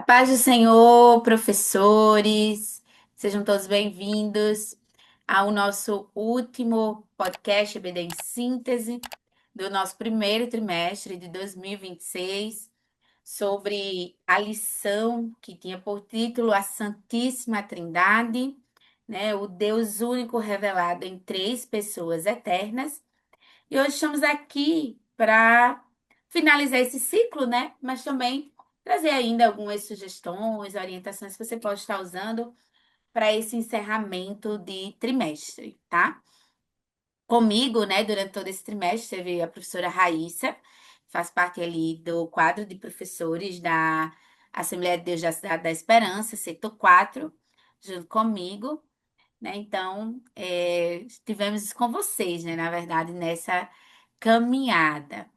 Paz do Senhor, professores, sejam todos bem-vindos ao nosso último podcast EBD em Síntese do nosso primeiro trimestre de 2026, sobre a lição que tinha por título A Santíssima Trindade, né? O Deus único revelado em três pessoas eternas. E hoje estamos aqui para finalizar esse ciclo, né? Mas também trazer ainda algumas sugestões, orientações que você pode estar usando para esse encerramento de trimestre, tá? Comigo, né, durante todo esse trimestre, teve a professora Raíssa, faz parte ali do quadro de professores da Assembleia de Deus da Cidade da Esperança, setor 4, junto comigo, né? Então, estivemos com vocês, né, na verdade, nessa caminhada.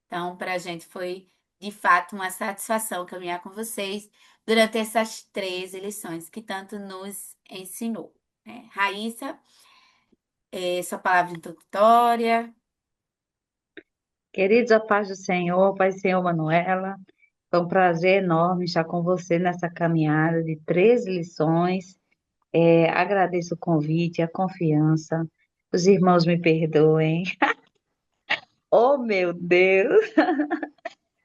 Então, para a gente foi de fato uma satisfação caminhar com vocês durante essas 13 lições que tanto nos ensinou, né? Raíssa, sua palavra introdutória. Queridos, a paz do Senhor, Pai do Senhor Manuela, foi um prazer enorme estar com você nessa caminhada de 13 lições. Agradeço o convite, a confiança. Os irmãos me perdoem. Oh, meu Deus!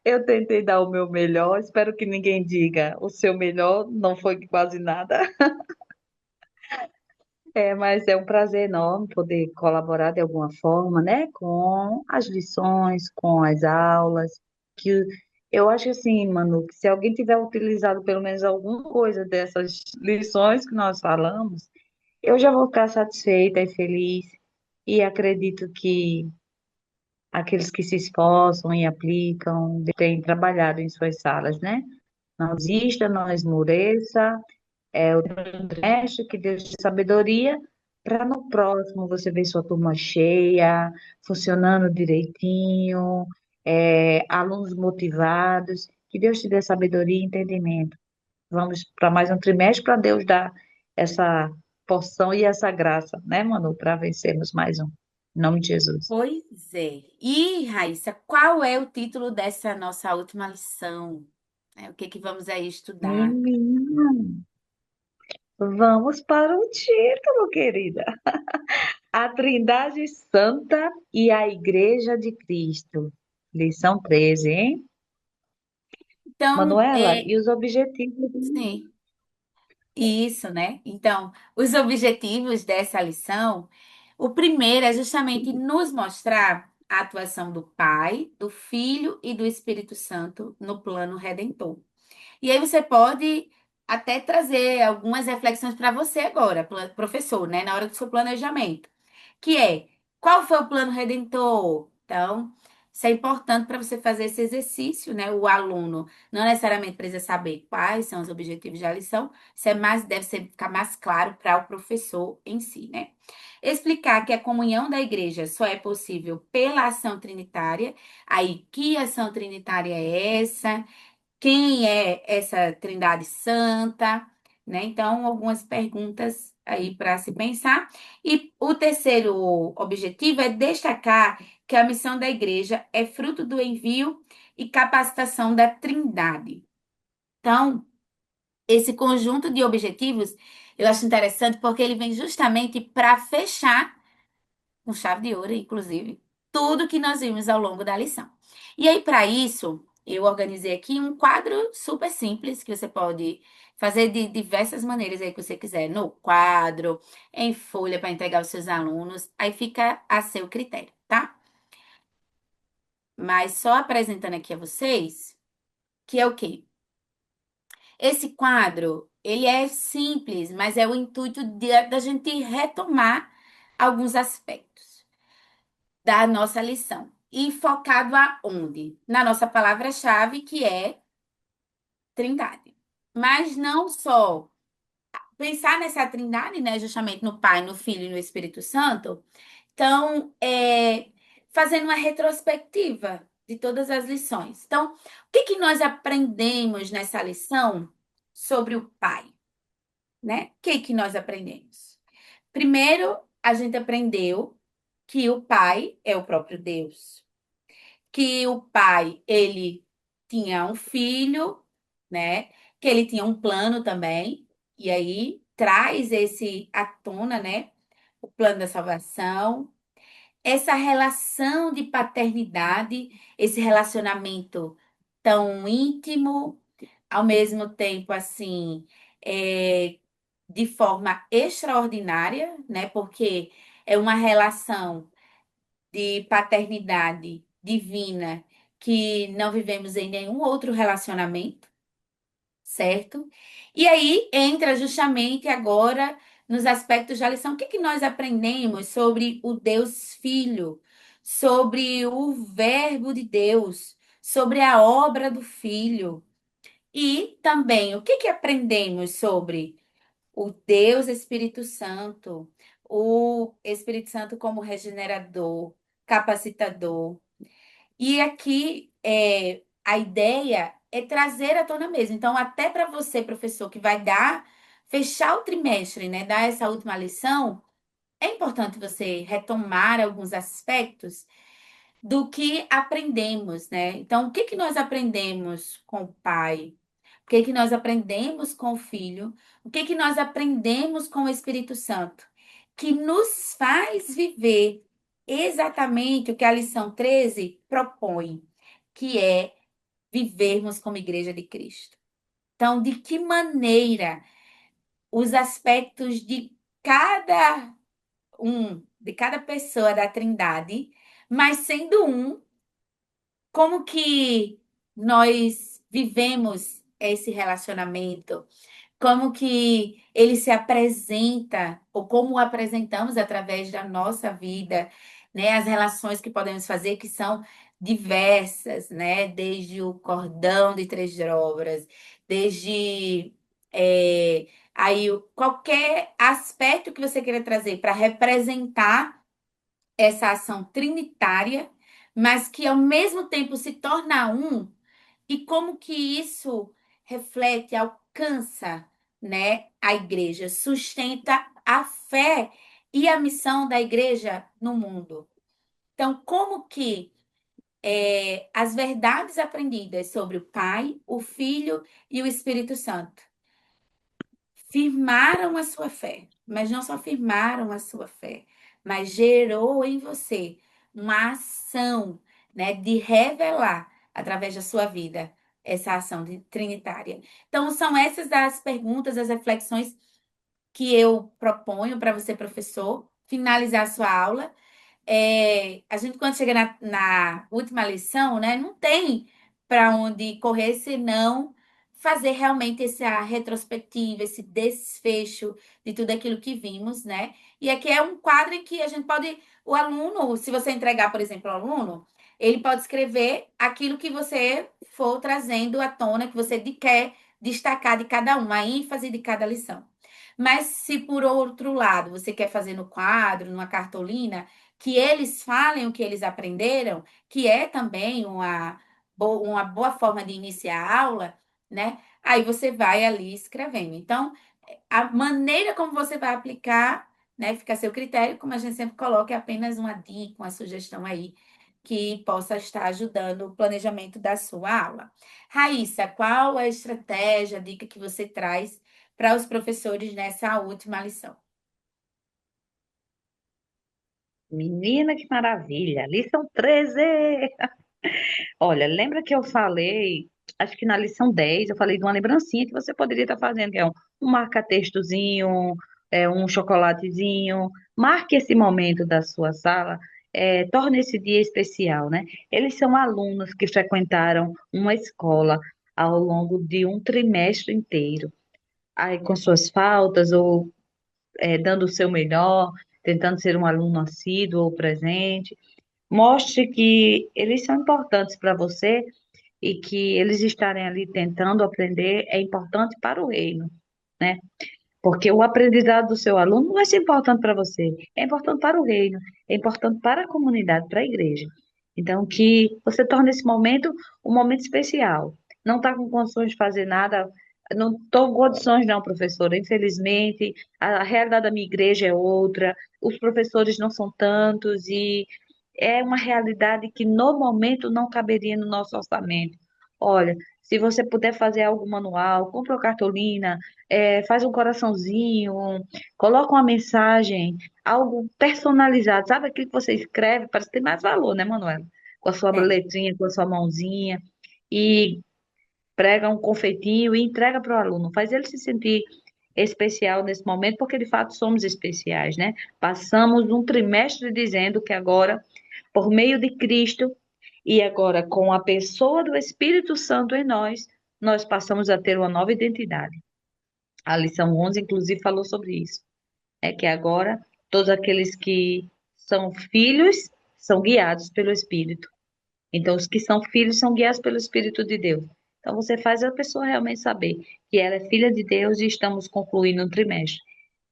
Eu tentei dar o meu melhor, espero que ninguém diga o seu melhor, não foi quase nada. Mas é um prazer enorme poder colaborar de alguma forma, né, com as lições, com as aulas, que eu acho assim, Manu, que se alguém tiver utilizado pelo menos alguma coisa dessas lições que nós falamos, eu já vou ficar satisfeita e feliz, e acredito que aqueles que se esforçam e aplicam têm trabalhado em suas salas, né? Não desista, não esmoreça, o trimestre, que Deus te sabedoria, para no próximo você ver sua turma cheia, funcionando direitinho, alunos motivados, que Deus te dê sabedoria e entendimento. Vamos para mais um trimestre para Deus dar essa porção e essa graça, né, Manu, para vencermos mais um. Em nome de Jesus. Pois é. E, Raíssa, qual é o título dessa nossa última lição? O que que vamos aí estudar? Menina, vamos para o título, querida. A Trindade Santa e a Igreja de Cristo. Lição 13, hein? Então, Manuela, e os objetivos? sim. Isso, né? Então, os objetivos dessa lição, o primeiro é justamente nos mostrar a atuação do Pai, do Filho e do Espírito Santo no plano redentor. E aí você pode até trazer algumas reflexões para você agora, professor, né, na hora do seu planejamento, que é: qual foi o plano redentor? Então, isso é importante para você fazer esse exercício, né? O aluno não necessariamente precisa saber quais são os objetivos da lição, isso é mais, ficar mais claro para o professor em si, né? Explicar que a comunhão da igreja só é possível pela ação trinitária. Aí, que ação trinitária é essa? Quem é essa Trindade Santa, né? Então, algumas perguntas aí para se pensar. E o terceiro objetivo é destacar que a missão da igreja é fruto do envio e capacitação da Trindade. Então, esse conjunto de objetivos eu acho interessante porque ele vem justamente para fechar com chave de ouro, inclusive, tudo que nós vimos ao longo da lição. E aí, para isso, eu organizei aqui um quadro super simples que você pode fazer de diversas maneiras aí que você quiser, no quadro, em folha para entregar aos seus alunos, aí fica a seu critério, tá? Mas só apresentando aqui a vocês, que é o quê? Esse quadro, ele é simples, mas é o intuito da gente retomar alguns aspectos da nossa lição. E focado aonde? Na nossa palavra-chave, que é Trindade. Mas não só pensar nessa Trindade, né, justamente no Pai, no Filho e no Espírito Santo. Então, fazendo uma retrospectiva de todas as lições. Então, o que que nós aprendemos nessa lição sobre o Pai, né? O que que nós aprendemos? Primeiro, a gente aprendeu que o Pai é o próprio Deus, que o pai, ele tinha um filho, né? que ele tinha um plano também, e aí traz esse à tona, né? O plano da salvação, essa relação de paternidade, esse relacionamento tão íntimo, ao mesmo tempo assim, de forma extraordinária, né? Porque é uma relação de paternidade divina que não vivemos em nenhum outro relacionamento, certo? E aí entra justamente agora nos aspectos da lição. O que que nós aprendemos sobre o Deus Filho, sobre o Verbo de Deus, sobre a obra do Filho? E também o que que aprendemos sobre o Deus Espírito Santo, o Espírito Santo como regenerador, capacitador. E aqui a ideia é trazer à tona mesmo. Então, até para você, professor, que vai fechar o trimestre, né, dar essa última lição, é importante você retomar alguns aspectos do que aprendemos, né? Então, o que que nós aprendemos com o pai? O que que nós aprendemos com o filho? O que que nós aprendemos com o Espírito Santo? Que nos faz viver exatamente o que a lição 13 propõe, que é vivermos como igreja de Cristo. Então, de que maneira os aspectos de cada de cada pessoa da Trindade, mas sendo um, como que nós vivemos esse relacionamento? Como que ele se apresenta, ou como o apresentamos através da nossa vida, né? As relações que podemos fazer, que são diversas, né? Desde o cordão de três dobras, desde qualquer aspecto que você queira trazer para representar essa ação trinitária, mas que ao mesmo tempo se torna um, e como que isso reflete, alcança, né, a igreja, sustenta a fé e a missão da igreja no mundo. Então, como que as verdades aprendidas sobre o Pai, o Filho e o Espírito Santo firmaram a sua fé, mas não só firmaram a sua fé, mas gerou em você uma ação, né, de revelar através da sua vida essa ação trinitária. Então, são essas as perguntas, as reflexões que eu proponho para você, professor, finalizar a sua aula. A gente, quando chega na última lição, né, não tem para onde correr senão fazer realmente essa retrospectiva, esse desfecho de tudo aquilo que vimos, né? E aqui é um quadro em que a gente pode, o aluno, se você entregar, por exemplo, ao aluno, ele pode escrever aquilo que você for trazendo à tona, que você quer destacar de cada uma, a ênfase de cada lição. Mas se por outro lado você quer fazer no quadro, numa cartolina, que eles falem o que eles aprenderam, que é também uma boa forma de iniciar a aula, né? Aí você vai ali escrevendo. Então, a maneira como você vai aplicar, né, fica a seu critério, como a gente sempre coloca, é apenas uma dica, uma sugestão aí que possa estar ajudando o planejamento da sua aula. Raíssa, qual a estratégia, a dica que você traz para os professores nessa última lição? Menina, que maravilha! Lição 13. Olha, lembra que eu falei, acho que na lição 10 eu falei de uma lembrancinha que você poderia estar fazendo, que é um marca-textozinho, um chocolatezinho. Marque esse momento da sua sala, torne esse dia especial, né? Eles são alunos que frequentaram uma escola ao longo de um trimestre inteiro, aí com suas faltas ou dando o seu melhor, tentando ser um aluno assíduo ou presente. Mostre que eles são importantes para você e que eles estarem ali tentando aprender é importante para o reino, né? Porque o aprendizado do seu aluno não vai ser importante para você, é importante para o reino, é importante para a comunidade, para a igreja. Então, que você torne esse momento um momento especial. Não está com condições de fazer nada, não estou com condições, não, professora. Infelizmente, a realidade da minha igreja é outra, os professores não são tantos e é uma realidade que no momento não caberia no nosso orçamento. Olha, Se você puder fazer algo manual, compra uma cartolina, faz um coraçãozinho, coloca uma mensagem, algo personalizado. Sabe aquilo que você escreve? Parece que tem mais valor, né, Manuela? Com a sua Tem. letrinha, com a sua mãozinha. E prega um confeitinho e entrega para o aluno. Faz ele se sentir especial nesse momento, porque de fato somos especiais, né? Passamos um trimestre dizendo que agora, por meio de Cristo e agora com a pessoa do Espírito Santo em nós, nós passamos a ter uma nova identidade. A lição 11, inclusive, falou sobre isso. É que agora todos aqueles que são filhos são guiados pelo Espírito. Então, os que são filhos são guiados pelo Espírito de Deus. Então, você faz a pessoa realmente saber que ela é filha de Deus e estamos concluindo um trimestre.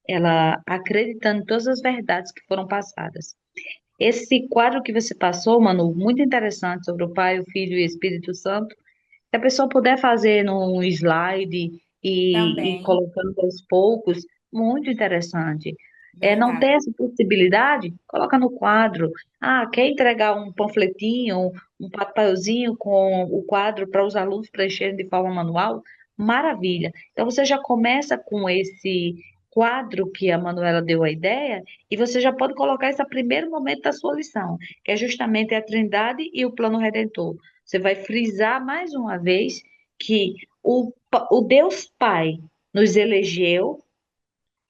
Ela acreditando em todas as verdades que foram passadas. Esse quadro que você passou, Manu, muito interessante sobre o Pai, o Filho e o Espírito Santo. Se a pessoa puder fazer num slide e Também, colocando aos poucos, muito interessante. Não verdade. ter essa possibilidade, coloca no quadro. Ah, quer entregar um panfletinho, um papelzinho com o quadro para os alunos preencherem de forma manual? Maravilha. Então você já começa com esse quadro que a Manuela deu a ideia e você já pode colocar esse primeiro momento da sua lição, que é justamente a Trindade e o plano redentor. Você vai frisar mais uma vez que o Deus Pai nos elegeu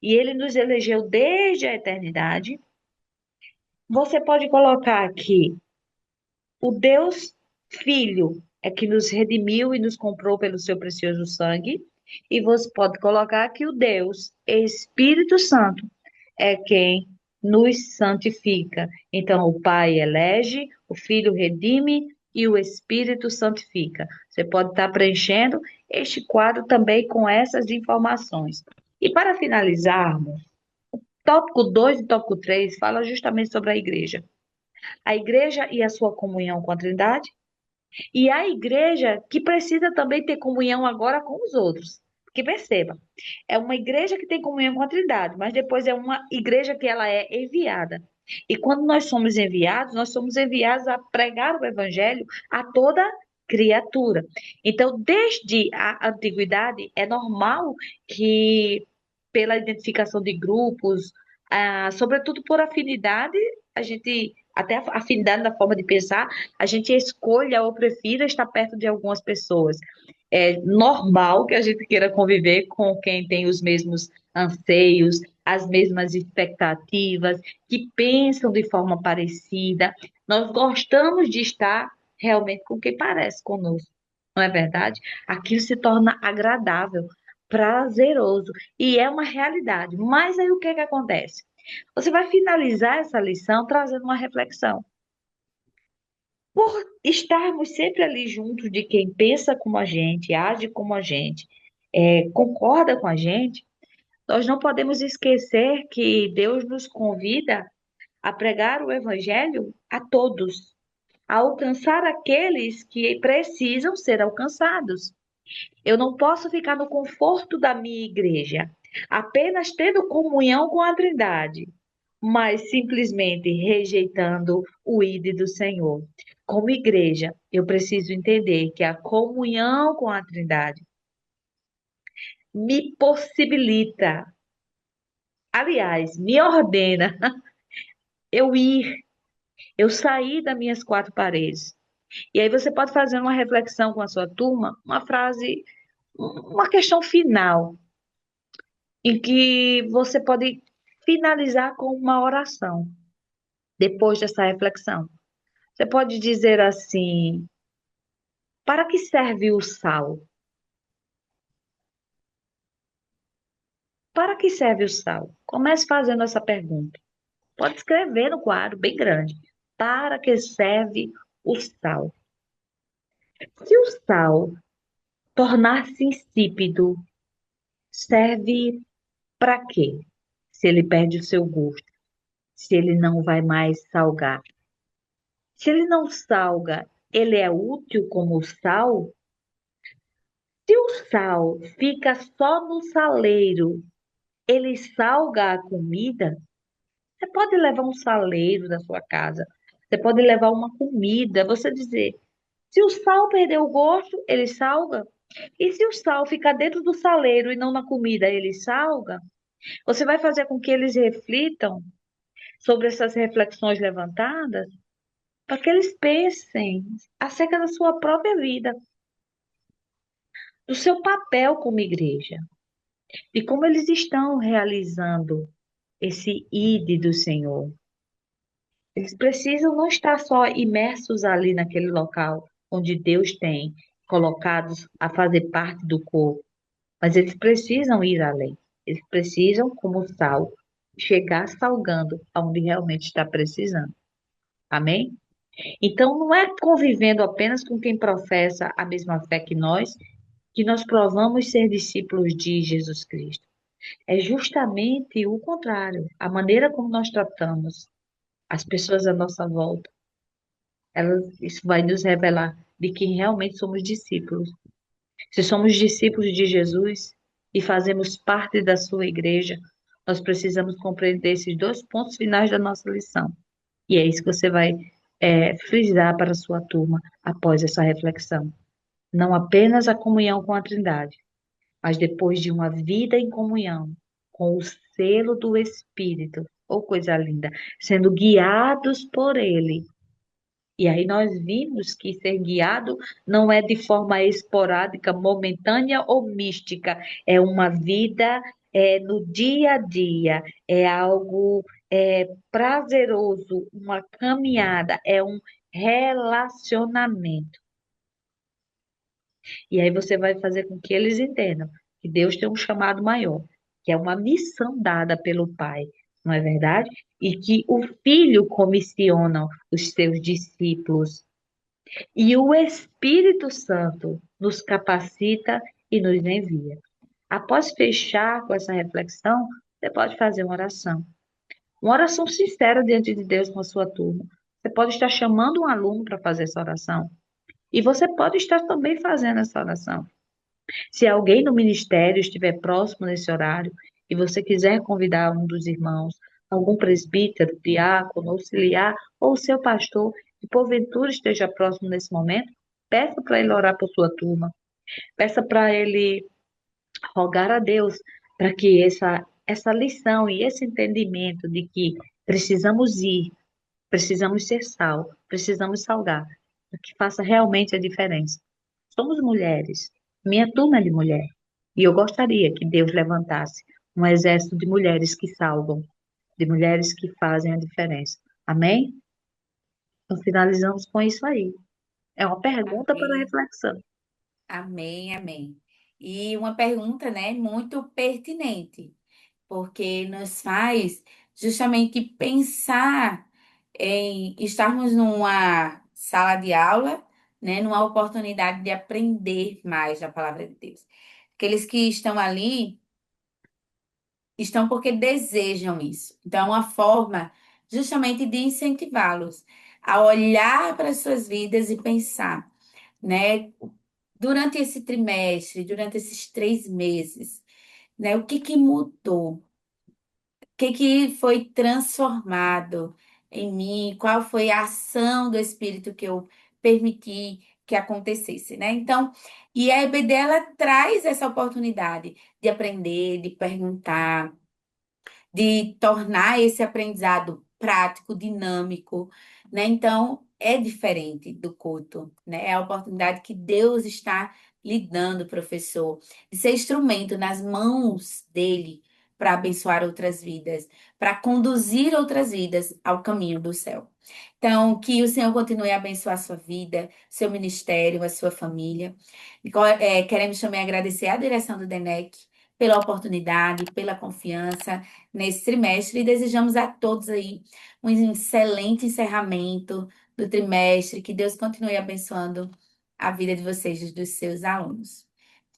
e ele nos elegeu desde a eternidade. Você pode colocar aqui o Deus Filho é que nos redimiu e nos comprou pelo seu precioso sangue. E você pode colocar que o Deus Espírito Santo é quem nos santifica. Então, o Pai elege, o Filho redime e o Espírito santifica. Você pode estar preenchendo este quadro também com essas informações. E para finalizarmos, tópico 2 e tópico 3 fala justamente sobre a igreja. A igreja e a sua comunhão com a Trindade, e a igreja que precisa também ter comunhão agora com os outros. Porque perceba, é uma igreja que tem comunhão com a Trindade, mas depois é uma igreja que ela é enviada. E quando nós somos enviados a pregar o evangelho a toda criatura. Então, desde a antiguidade, é normal que, pela identificação de grupos, sobretudo por afinidade, a gente, até a afinidade da forma de pensar, a gente escolha ou prefira estar perto de algumas pessoas. É normal que a gente queira conviver com quem tem os mesmos anseios, as mesmas expectativas, que pensam de forma parecida. Nós gostamos de estar realmente com quem parece conosco, não é verdade? Aquilo se torna agradável, prazeroso e é uma realidade. Mas aí o que é que acontece? Você vai finalizar essa lição trazendo uma reflexão. Por estarmos sempre ali juntos de quem pensa como a gente, age como a gente, concorda com a gente, nós não podemos esquecer que Deus nos convida a pregar o evangelho a todos, a alcançar aqueles que precisam ser alcançados. Eu não posso ficar no conforto da minha igreja, apenas tendo comunhão com a Trindade, mas simplesmente rejeitando o ID do Senhor. Como igreja, eu preciso entender que a comunhão com a Trindade me possibilita, aliás, me ordena eu ir, eu sair das minhas quatro paredes. E aí você pode fazer uma reflexão com a sua turma, uma frase, uma questão final, em que você pode finalizar com uma oração depois dessa reflexão. Você pode dizer assim: para que serve o sal? Para que serve o sal? Comece fazendo essa pergunta. Pode escrever no quadro, bem grande. Para que serve o sal? Se o sal tornar-se insípido, serve para quê? Se ele perde o seu gosto, se ele não vai mais salgar. Se ele não salga, ele é útil como sal? Se o sal fica só no saleiro, ele salga a comida? Você pode levar um saleiro da sua casa, você pode levar uma comida, você dizer, Se o sal perder o gosto, ele salga. E se o sal ficar dentro do saleiro e não na comida, ele salga. Você vai fazer com que eles reflitam sobre essas reflexões levantadas, para que eles pensem acerca da sua própria vida, do seu papel como igreja, de como eles estão realizando esse ide do Senhor. Eles precisam não estar só imersos ali naquele local onde Deus tem colocados a fazer parte do corpo, mas eles precisam ir além. Eles precisam, como sal, chegar salgando aonde realmente está precisando. Amém? Então, não é convivendo apenas com quem professa a mesma fé que nós provamos ser discípulos de Jesus Cristo. É justamente o contrário. A maneira como nós tratamos as pessoas à nossa volta, isso vai nos revelar de que realmente somos discípulos. Se somos discípulos de Jesus e fazemos parte da sua igreja, nós precisamos compreender esses dois pontos finais da nossa lição. E é isso que você vai frisar para a sua turma após essa reflexão. Não apenas a comunhão com a Trindade, mas depois de uma vida em comunhão com o selo do Espírito, ou coisa linda, sendo guiados por Ele. E aí nós vimos que ser guiado não é de forma esporádica, momentânea ou mística, é uma vida no dia a dia, é algo prazeroso, uma caminhada, é um relacionamento. E aí você vai fazer com que eles entendam que Deus tem um chamado maior, que é uma missão dada pelo Pai, não é verdade? E que o Filho comissiona os seus discípulos. E o Espírito Santo nos capacita e nos envia. Após fechar com essa reflexão, você pode fazer uma oração sincera diante de Deus com a sua turma. Você pode estar chamando um aluno para fazer essa oração. E você pode estar também fazendo essa oração. Se alguém no ministério estiver próximo nesse horário e você quiser convidar um dos irmãos, algum presbítero, diácono, auxiliar ou seu pastor, que porventura esteja próximo nesse momento, peça para ele orar por sua turma. Peça para ele rogar a Deus para que essa lição e esse entendimento de que precisamos ir, precisamos ser sal, precisamos salgar, para que faça realmente a diferença. Somos mulheres. Minha turma é de mulher. E eu gostaria que Deus levantasse um exército de mulheres que salvam, de mulheres que fazem a diferença. Amém? Então, finalizamos com isso aí. É uma pergunta para Amém, reflexão. amém, amém. E uma pergunta, né, muito pertinente, porque nos faz justamente pensar em estarmos numa sala de aula, né, numa oportunidade de aprender mais da palavra de Deus. Aqueles que estão ali estão porque desejam isso. Então, é uma forma justamente de incentivá-los a olhar para as suas vidas e pensar, né, durante esse trimestre, durante esses 3 meses, né, o que que mudou? Que foi transformado em mim, qual foi a ação do Espírito que eu permiti que acontecesse, né? Então, e a EBD ela traz essa oportunidade de aprender, de perguntar, de tornar esse aprendizado prático, dinâmico, né? Então, é diferente do culto, né? É a oportunidade que Deus está lhe dando, professor, de ser instrumento nas mãos dele para abençoar outras vidas, para conduzir outras vidas ao caminho do céu. Então, que o Senhor continue a abençoar a sua vida, seu ministério, a sua família. Queremos também agradecer a direção do DENEC pela oportunidade, pela confiança nesse trimestre e desejamos a todos aí um excelente encerramento do trimestre, que Deus continue abençoando a vida de vocês e dos seus alunos.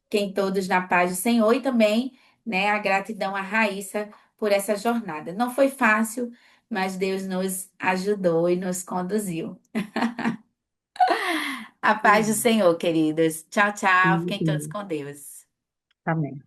Fiquem todos na paz do Senhor e também, né, a gratidão a Raíssa por essa jornada. Não foi fácil, mas Deus nos ajudou e nos conduziu. A paz do Sim. Senhor, queridos. Tchau, tchau. Fiquem todos Sim. com Deus. Amém.